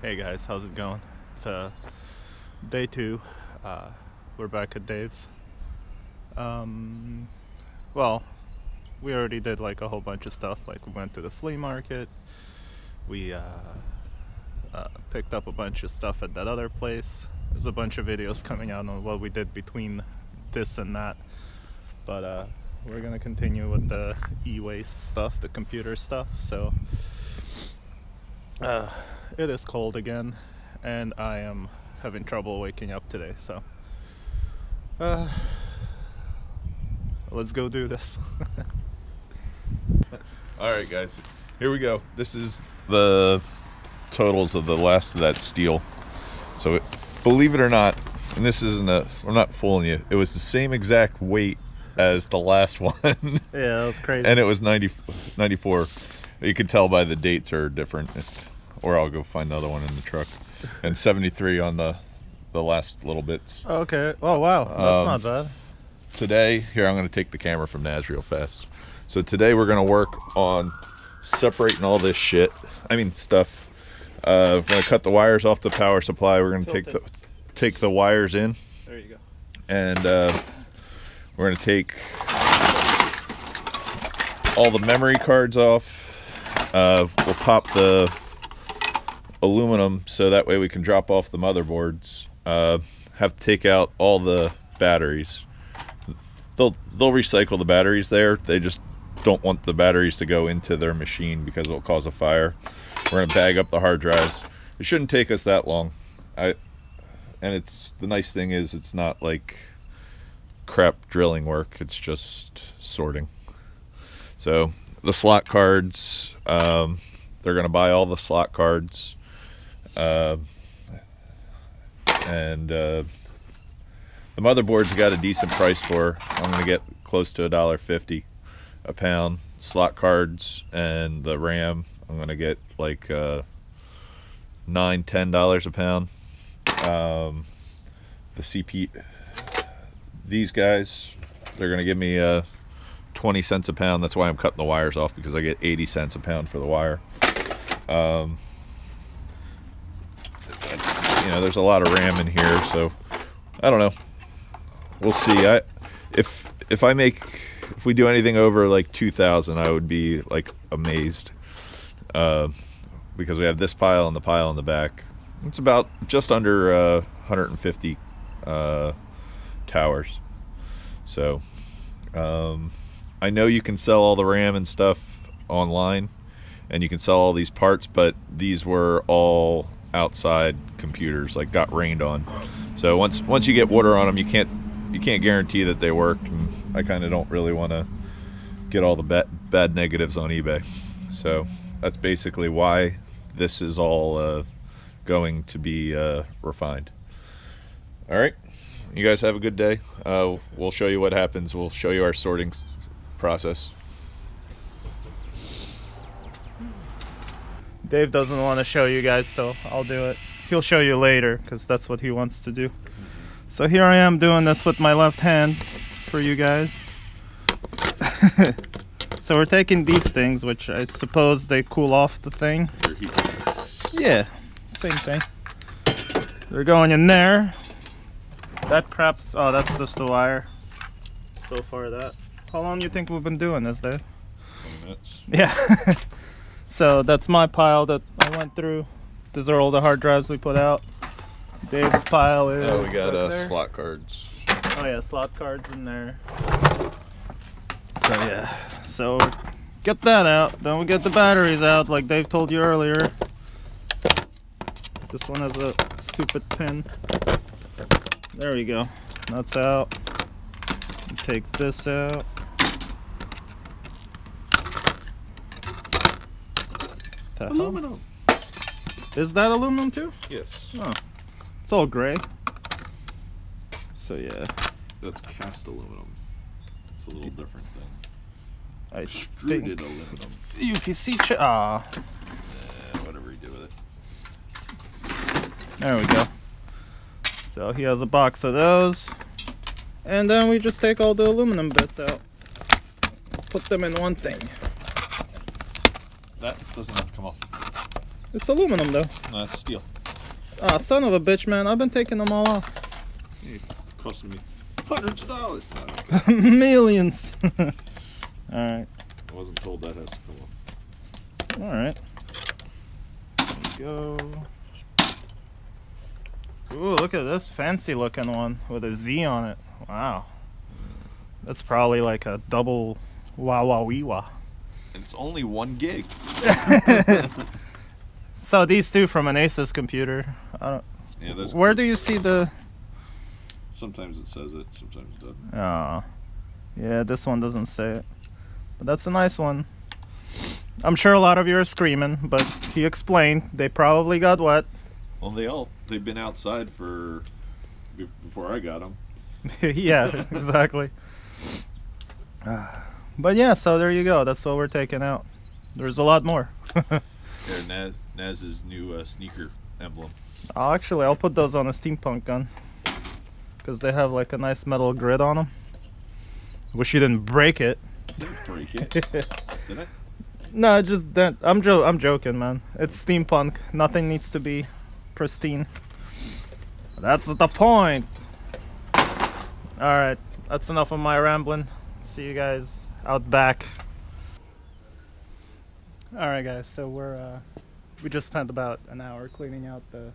Hey guys, how's it going? It's day 2. We're back at Dave's. Well, we already did like a whole bunch of stuff. Like we went to the flea market. We picked up a bunch of stuff at that other place. There's a bunch of videos coming out on what we did between this and that. But we're gonna continue with the e-waste stuff, the computer stuff. So it is cold again, and I am having trouble waking up today, so let's go do this. Alright guys, here we go. This is the totals of the last of that steel. So believe it or not, and this isn't I'm not fooling you, it was the same exact weight as the last one. Yeah, that was crazy. And it was 94. You can tell by the dates are different. Or I'll go find another one in the truck. And 73 on the last little bits. Okay. Oh wow, that's not bad. Today, here I'm going to take the camera from Naz real fast. So today we're going to work on separating all this shit. I mean stuff. We're going to cut the wires off the power supply. We're going to take the wires in. There you go. And we're going to take all the memory cards off. We'll pop the aluminum so that way we can drop off the motherboards. Have to take out all the batteries. They'll recycle the batteries there. They just don't want the batteries to go into their machine because it'll cause a fire. We're gonna bag up the hard drives. It shouldn't take us that long. And it's the nice thing is it's not like crap drilling work. It's just sorting. So the slot cards, they're gonna buy all the slot cards. The motherboards got a decent price for. I'm gonna get close to $1.50 a pound. Slot cards and the RAM, I'm gonna get like $9–10 a pound. The CP, these guys, they're gonna give me 20 cents a pound. That's why I'm cutting the wires off, because I get 80 cents a pound for the wire. You know, there's a lot of RAM in here, so I don't know. We'll see. If we do anything over like 2,000, I would be like amazed, because we have this pile and the pile in the back. It's about just under 150 towers. So I know you can sell all the RAM and stuff online, and you can sell all these parts, but these were all outside computers, like got rained on. So once you get water on them, you can't guarantee that they work. And I kind of don't really want to get all the bad negatives on eBay. So that's basically why this is all going to be refined. All right, you guys have a good day. We'll show you what happens. We'll show you our sorting process. Dave doesn't want to show you guys, so I'll do it. He'll show you later, because that's what he wants to do. So here I am doing this with my left hand for you guys. So we're taking these things, which I suppose they cool off the thing. Yeah, same thing. They're going in there. That crap's, oh, that's just the wire. So far that. How long do you think we've been doing this, Dave? 20 minutes. Yeah. So that's my pile that I went through. These are all the hard drives we put out. Dave's pile is. Oh, we got right slot cards. Oh yeah, slot cards in there. So yeah, so get that out. Then we get the batteries out, like Dave told you earlier. This one has a stupid pin. There we go. That's out. Take this out. Aluminum. Is that aluminum too? Yes. Oh, it's all gray. So yeah. That's cast aluminum. It's a little different thing. I Extruded aluminum. UPC Whatever you do with it. There we go. So he has a box of those. And then we just take all the aluminum bits out. Put them in one thing. That doesn't have to come off. It's aluminum though. No, it's steel. Ah, son of a bitch, man. I've been taking them all off. It costing me hundreds of dollars. Millions. Alright. I wasn't told that has to come off. Alright. There you go. Ooh, look at this fancy looking one with a Z on it. Wow. That's probably like a double wah wah wee wah. And it's only 1 gig. So these two from an Asus computer. Yeah, those. Where do you see the... Sometimes it says it, sometimes it doesn't. Oh. Yeah, this one doesn't say it. But that's a nice one. I'm sure a lot of you are screaming, but he explained they probably got wet. Well, they've been outside for before I got them. Yeah, exactly. But yeah, so there you go. That's what we're taking out. There's a lot more. They're Naz's new sneaker emblem. I'll put those on a steampunk gun because they have like a nice metal grid on them. Wish you didn't break it. Didn't break it. Did I? No, just that. I'm joking, man. It's steampunk. Nothing needs to be pristine. That's the point. All right, that's enough of my rambling. See you guys out back. All right, guys. So we just spent about an hour cleaning out the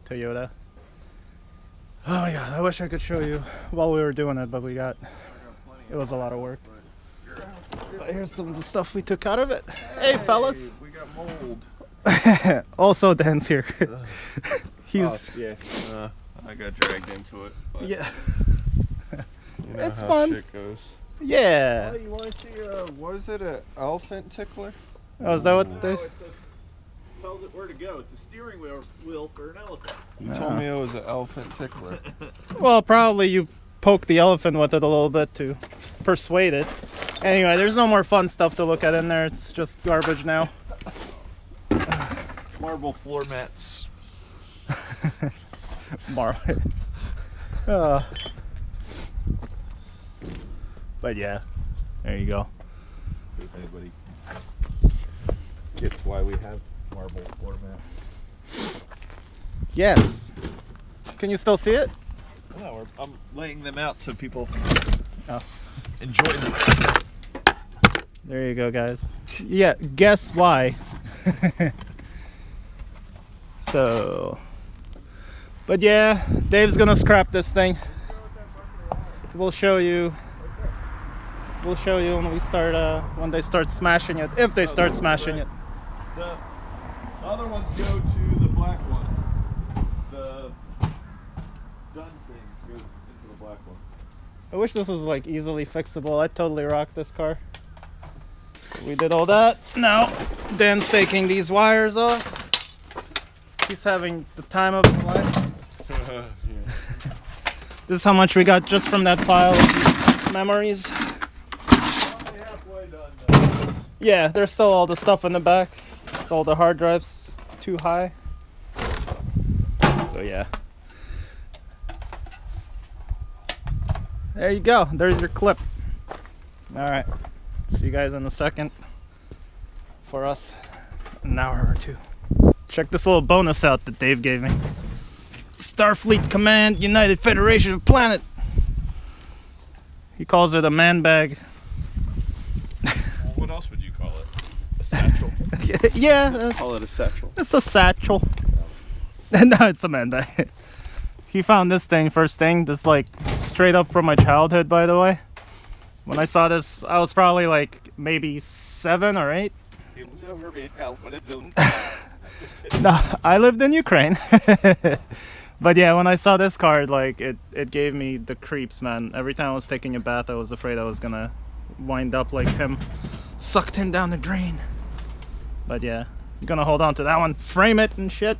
Toyota. Oh my god, I wish I could show you while we were doing it, but it was a lot of work. But here's some of the stuff we took out of it. Hey fellas. We got mold. Also Dan's here. Yeah. I got dragged into it. But Yeah. you know It's how fun. Shit goes. Yeah. Oh, you want to see? Was it an elephant tickler? Oh, is that what they... Tells it where to go. It's a steering wheel for an elephant. You told me it was an elephant tickler. Well, probably you poked the elephant with it a little bit to persuade it. Anyway, there's no more fun stuff to look at in there. It's just garbage now. Marble floor mats. Marble. But yeah, there you go. If anybody gets why we have marble floor mats. Yes. Can you still see it? No, I'm laying them out so people Oh. enjoy them. There you go, guys. Yeah, guess why. So, but yeah, Dave's gonna scrap this thing. We'll show you when we start when they start smashing it, if they start smashing it. The other ones go to the black one. The gun thing goes into the black one. I wish this was like easily fixable. I'd totally rock this car. We did all that. Now Dan's taking these wires off. He's having the time of his life. Yeah. This is how much we got just from that pile of memories. Only halfway done though. Yeah, there's still all the stuff in the back. It's all the hard drives too high. So yeah. There you go. There's your clip. Alright. See you guys in a second. For us, an hour or two. Check this little bonus out that Dave gave me. Starfleet Command United Federation of Planets. He calls it a man bag. Well, what else would you call it? A satchel. Yeah. Call it a satchel. It's a satchel. No, it's a man bag. He found this thing first thing. This like straight up from my childhood, by the way. When I saw this, I was probably like maybe 7 or 8. It was over me. No, I lived in Ukraine. But yeah, when I saw this card, like it gave me the creeps, man. Every time I was taking a bath, I was afraid I was gonna wind up like him, sucked in down the drain. But yeah, I'm gonna hold on to that one, frame it and shit.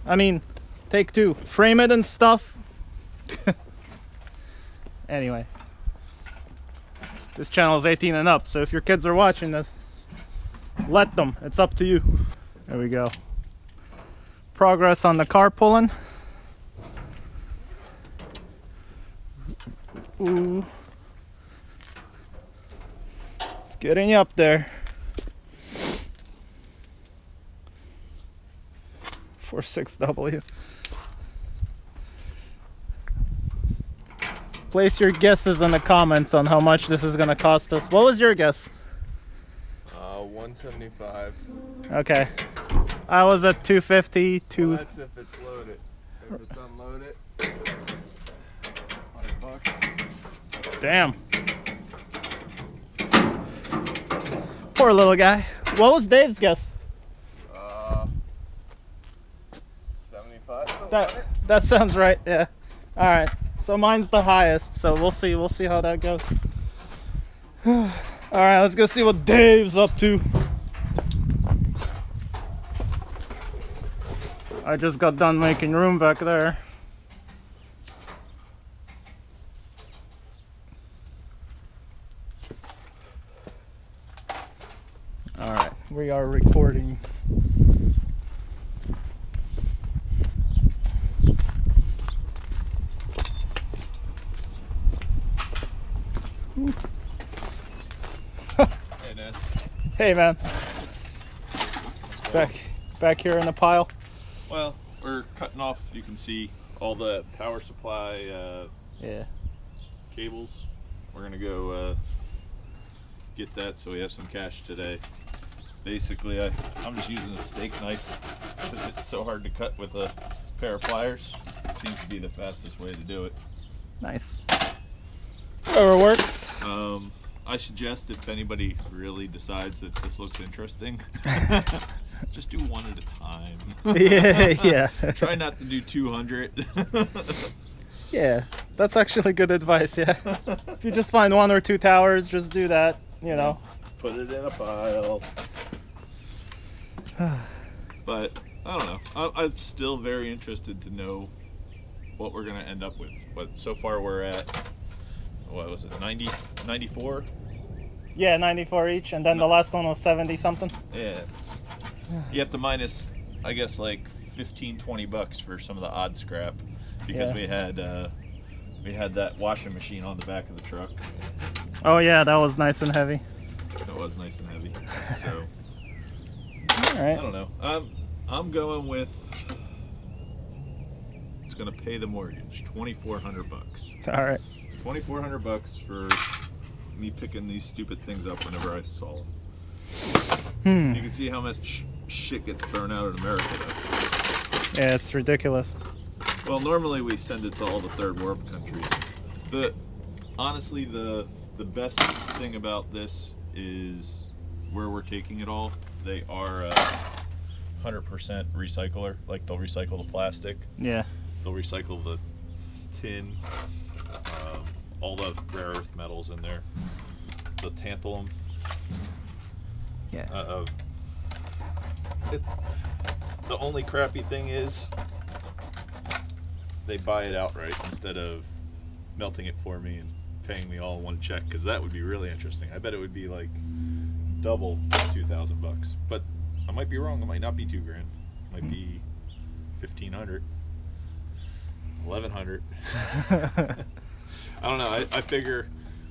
I mean, take 2, frame it and stuff. Anyway, this channel is 18 and up, so if your kids are watching this, let them. It's up to you. There we go. Progress on the car pulling. Ooh. It's getting up there. 46W. Place your guesses in the comments on how much this is going to cost us. What was your guess? 175. Okay. I was at 250. Well, that's if it's loaded. If it's unloaded, $100. Damn. Poor little guy. What was Dave's guess? 75. That sounds right. Yeah. All right. So mine's the highest. So we'll see. We'll see how that goes. All right. Let's go see what Dave's up to. I just got done making room back there. All right. We are recording. Hey, Ness. Hey, man. Back here in the pile. Well, we're cutting off. You can see all the power supply Yeah. cables. We're gonna go get that so we have some cash today. Basically, I'm just using a steak knife because it's so hard to cut with a pair of pliers. It seems to be the fastest way to do it. Nice. Whatever works. I suggest if anybody really decides that this looks interesting, just do one at a time. Yeah. Try not to do 200. Yeah, that's actually good advice. Yeah. If you just find 1 or 2 towers, just do that. You know. Put it in a pile. But I don't know. I'm still very interested to know what we're gonna end up with. But so far we're at, what was it, 90, 94? Yeah, 94 each, and then the last one was 70 something. Yeah. You have to minus, I guess, like 15, 20 bucks for some of the odd scrap because we had that washing machine on the back of the truck. Oh yeah, that was nice and heavy. That was nice and heavy. So All right. I don't know. I'm going with, it's gonna pay the mortgage, 2,400 bucks. All right. 2,400 bucks for me picking these stupid things up whenever I saw them. You can see how much shit gets thrown out in America though. Yeah, it's ridiculous. Well, normally we send it to all the third world countries. But honestly, the best thing about this is where we're taking it all. They are 100% recycler. Like, they'll recycle the plastic. Yeah. They'll recycle the tin, all the rare earth metals in there, the tantalum. Yeah. The only crappy thing is they buy it outright instead of melting it for me and paying me all in one check, because that would be really interesting. I bet it would be like double 2,000 bucks, but I might be wrong. It might not be $2,000. It might be 1,500, 1,100. I don't know. I figure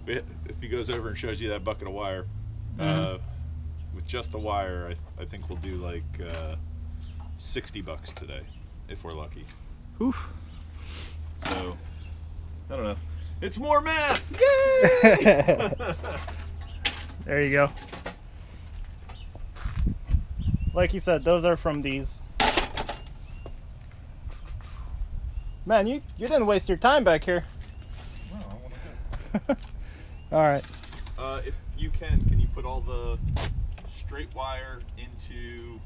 if he goes over and shows you that bucket of wire, with just the wire, I think we'll do like 60 bucks today if we're lucky. Oof. So I don't know. It's more math. Yay! There you go. Like you said, those are from these. Man, you didn't waste your time back here. No, I want to go. All right. If you can you put all the straight wire into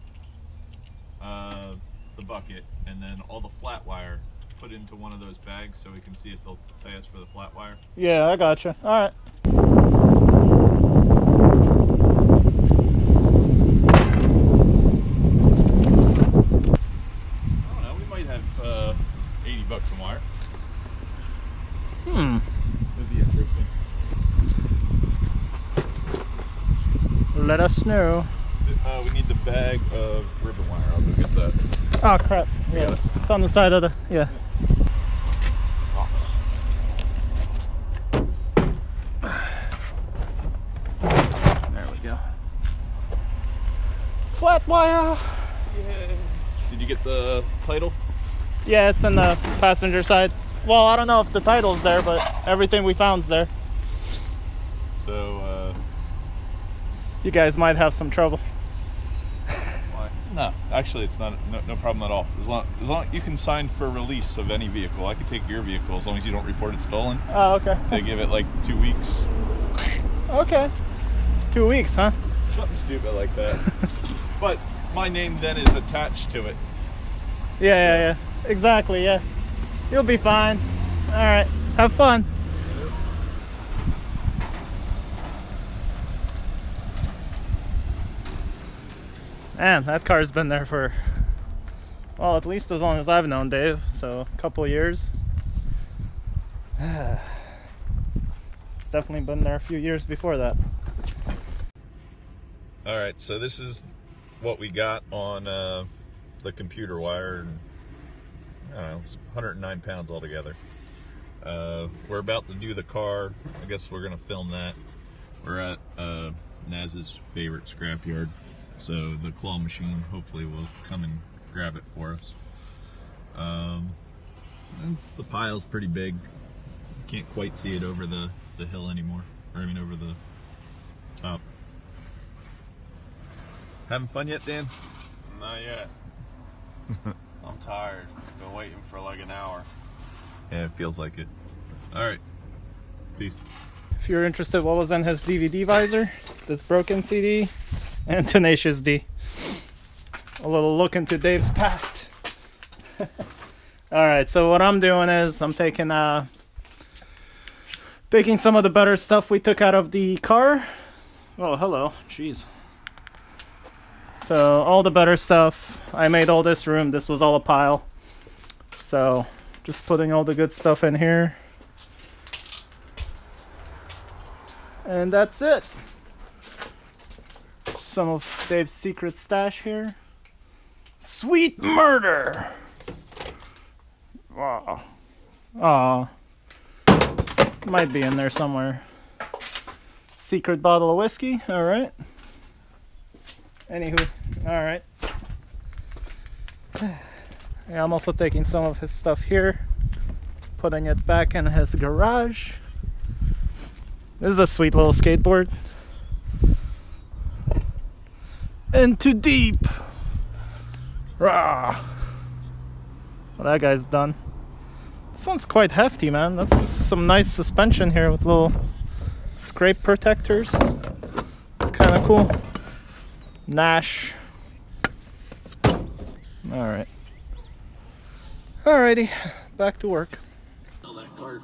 the bucket, and then all the flat wire put into one of those bags so we can see if they'll pay us for the flat wire? Yeah, I gotcha. All right. I don't know. We might have 80 bucks in wire. That'd be interesting. Let us know. We need the bag of ribbon wire. I'll go get that. Oh crap. Yeah. It's on the side of the, yeah. There we go. Flat wire. Yeah. Did Did you get the title? Yeah, it's in the passenger side. Well, I don't know if the title's there, but everything we found's there. So, you guys might have some trouble. why? No, actually, it's not no problem at all. As long you can sign for release of any vehicle. I can take your vehicle as long as you don't report it stolen. Oh, okay. They give it like 2 weeks. Okay. 2 weeks, huh? Something stupid like that. But my name then is attached to it. Yeah. Exactly, yeah. You'll be fine. All right. Have fun. Man, that car's been there for, well, at least as long as I've known Dave, so a couple of years. It's definitely been there a few years before that. All right, so this is what we got on the computer wire, and I don't know, it's 109 pounds altogether. We're about to do the car. I guess we're gonna film that. We're at Naz's favorite scrapyard, so the claw machine hopefully will come and grab it for us. And the pile's pretty big. Can't quite see it over the hill anymore, or I mean over the top. Having fun yet, Dan? Not yet. I'm tired. Been waiting for like an hour. Yeah, it feels like it. All right. Peace. If you're interested, what was in his DVD visor? This broken CD and Tenacious D. A little look into Dave's past. All right, so what I'm doing is I'm taking some of the better stuff we took out of the car. Oh, hello. Jeez. So all the better stuff. I made all this room. This was all a pile. So just putting all the good stuff in here. And that's it. Some of Dave's secret stash here. Sweet murder! Wow. Aw. Might be in there somewhere. Secret bottle of whiskey. Alright. Anywho. Alright. Yeah, I'm also taking some of his stuff here. Putting it back in his garage. This is a sweet little skateboard. Into deep. Rah. Well, that guy's done. This one's quite hefty, man. That's some nice suspension here with little scrape protectors. It's kind of cool. Nash. Alright. Alrighty. Back to work. That cart.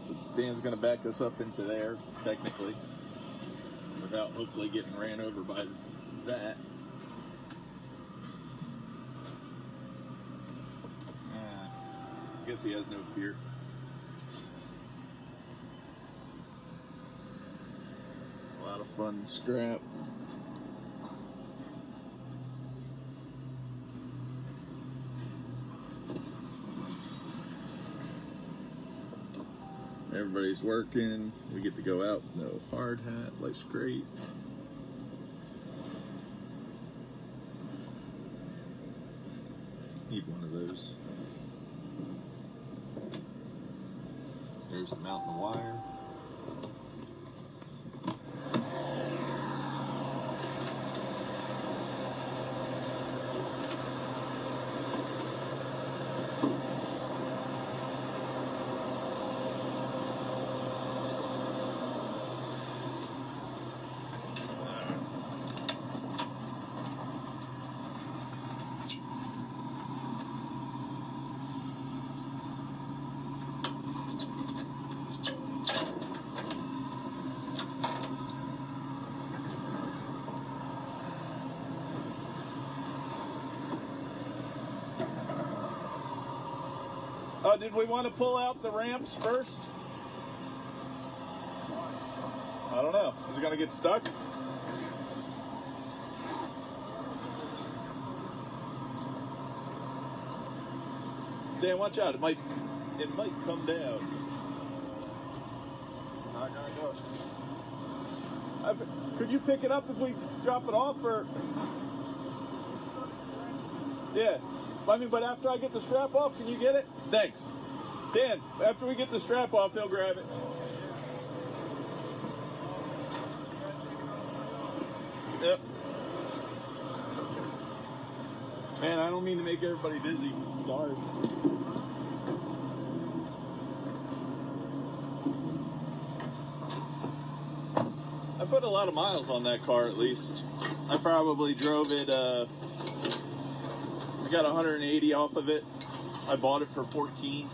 So Dan's gonna back us up into there, technically, without hopefully getting ran over by that. I guess he has no fear. A lot of fun scrap. Everybody's working. We get to go out. No hard hat. Life's great. Need one of those. There's the mountain wire. Did we want to pull out the ramps first? I don't know. Is it going to get stuck? Dan, watch out. It might come down. Not gonna go. Could you pick it up if we drop it off, or? Yeah. I mean, but after I get the strap off, can you get it? Thanks. Dan, after we get the strap off, he'll grab it. Yep. Man, I don't mean to make everybody dizzy. Sorry. I put a lot of miles on that car, at least. I probably drove it, I got 180 off of it. I bought it for 14.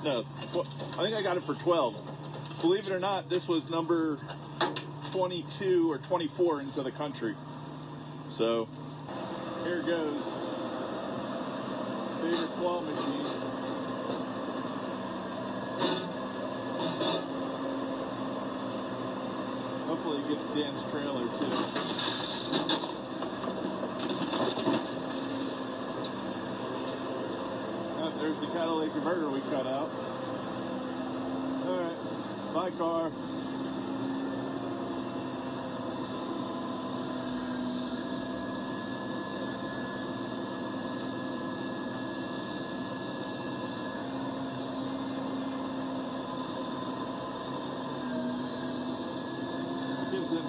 No, I think I got it for 12. Believe it or not, this was number 22 or 24 into the country. So, here goes. Favorite claw machine. Hopefully it gets Dan's trailer too. Oh, there's the catalytic converter we cut out. Alright, bye car.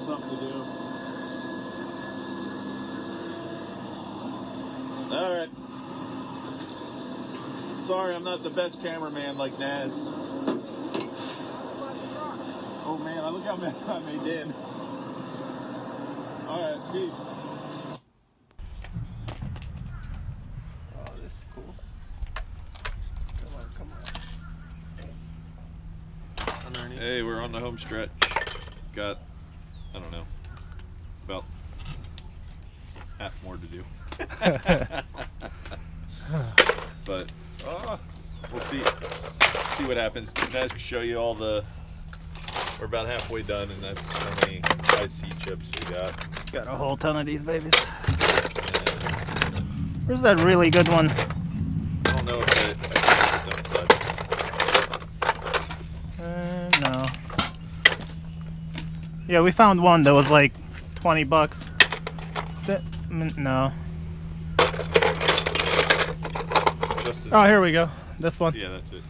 Something to do. All right. Sorry, I'm not the best cameraman like Naz. Oh man, look how mad I made Dan. All right, peace. Oh, this is cool. Come on. Underneath. Hey, we're on the home stretch. Got, I don't know, about half more to do. But we'll see what happens. Naz can show you all the. We're about halfway done, and that's how many IC chips we got. Got a whole ton of these babies. And Where's that really good one? I don't know if it's downside. No. Yeah, we found one that was like 20 bucks. No. Oh, here we go. This one. Yeah, that's it.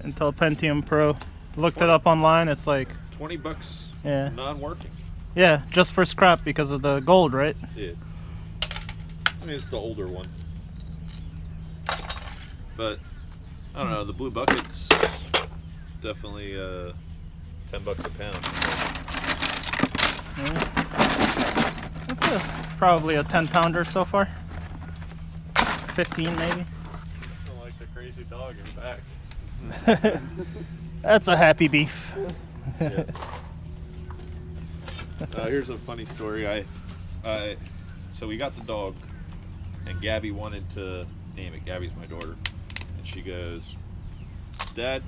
Intel Pentium Pro. Looked it up online. It's like 20 bucks. Yeah. Non-working. Yeah, just for scrap because of the gold, right? Yeah. I mean, it's the older one. But I don't know. The blue bucket's definitely 10 bucks a pound. Yeah. That's probably a 10-pounder so far. 15 maybe. Sound like the crazy dog in back. That's a happy beef. Yeah. Here's a funny story. So we got the dog, and Gabby wanted to name it. Gabby's my daughter, and she goes, "Dad,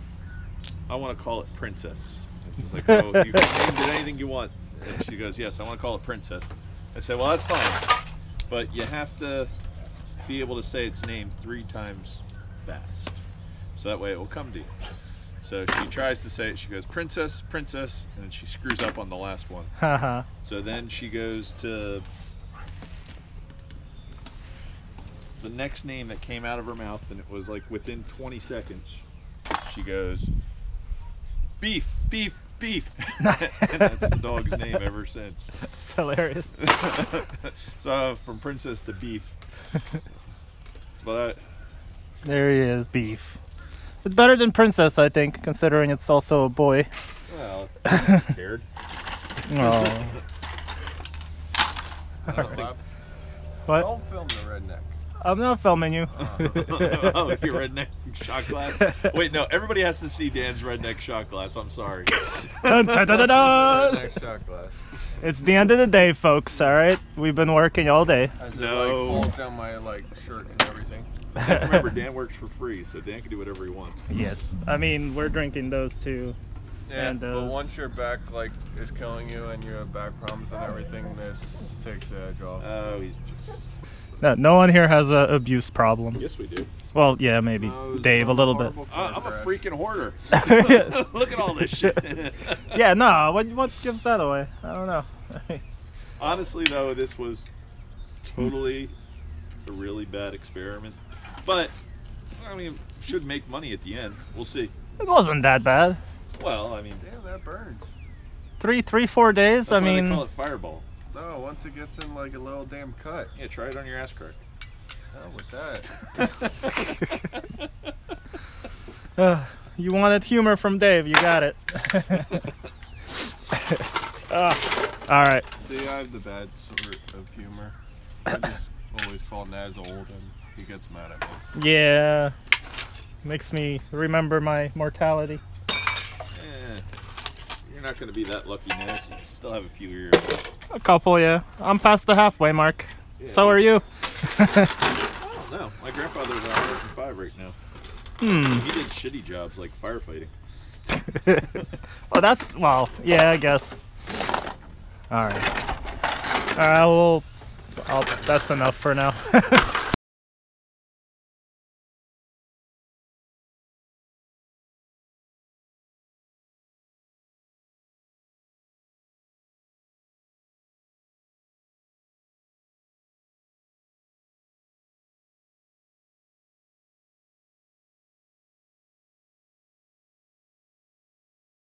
I want to call it Princess." I was like, "Oh, you can name it anything you want." And she goes, "Yes, I want to call it Princess." I said, "Well, that's fine, but you have to be able to say its name 3 times fast, so that way it will come to you." So she tries to say it. She goes, "Princess, Princess," and then she screws up on the last one. Haha. So then she goes to the next name that came out of her mouth, and it was like within 20 seconds. She goes, "Beef, beef, beef," and that's the dog's name ever since. It's hilarious. So from Princess to Beef. But There he is, Beef. It's better than Princess, I think, considering it's also a boy. well, I cared. Oh. I don't think. What? Don't film the redneck. I'm not filming you. Oh, your redneck shot glass? Wait, no, everybody has to see Dan's redneck shot glass. I'm sorry. Dun, dun, dun, dun, dun. Redneck shot glass. It's the end of the day, folks, alright? We've been working all day. As it No. like falls down my like shirt and everything. You have to remember, Dan works for free, so Dan can do whatever he wants. Yes. I mean, we're drinking those too. Yeah, And but those- once your back like is killing you and you have back problems and everything, this takes the edge off. Oh, he's just... No one here has a abuse problem. Yes, we do. Well, yeah, maybe No, Dave a little bit. I'm a freaking hoarder. Look at all this shit. Yeah, no. What gives that away? I don't know. Honestly, though, this was totally a really bad experiment. But, I mean, should make money at the end. We'll see. It wasn't that bad. Well, I mean... Damn, that burns. 3-4 days. That's I why mean, they call it Fireball. No, once it gets in like a little damn cut. Yeah, try it on your ass crack. Hell with that. You wanted humor from Dave. You got it. All right. See, I have the bad sort of humor. I just always call Naz old and he gets mad at me. Yeah. Makes me remember my mortality. Eh, you're not going to be that lucky now. You still have a few years. A couple, yeah. I'm past the halfway mark. Yeah. So are you. I don't know. My grandfather's on 105 right now. He did shitty jobs like firefighting. Well, well, yeah, I guess. All right. All right, well, that's enough for now.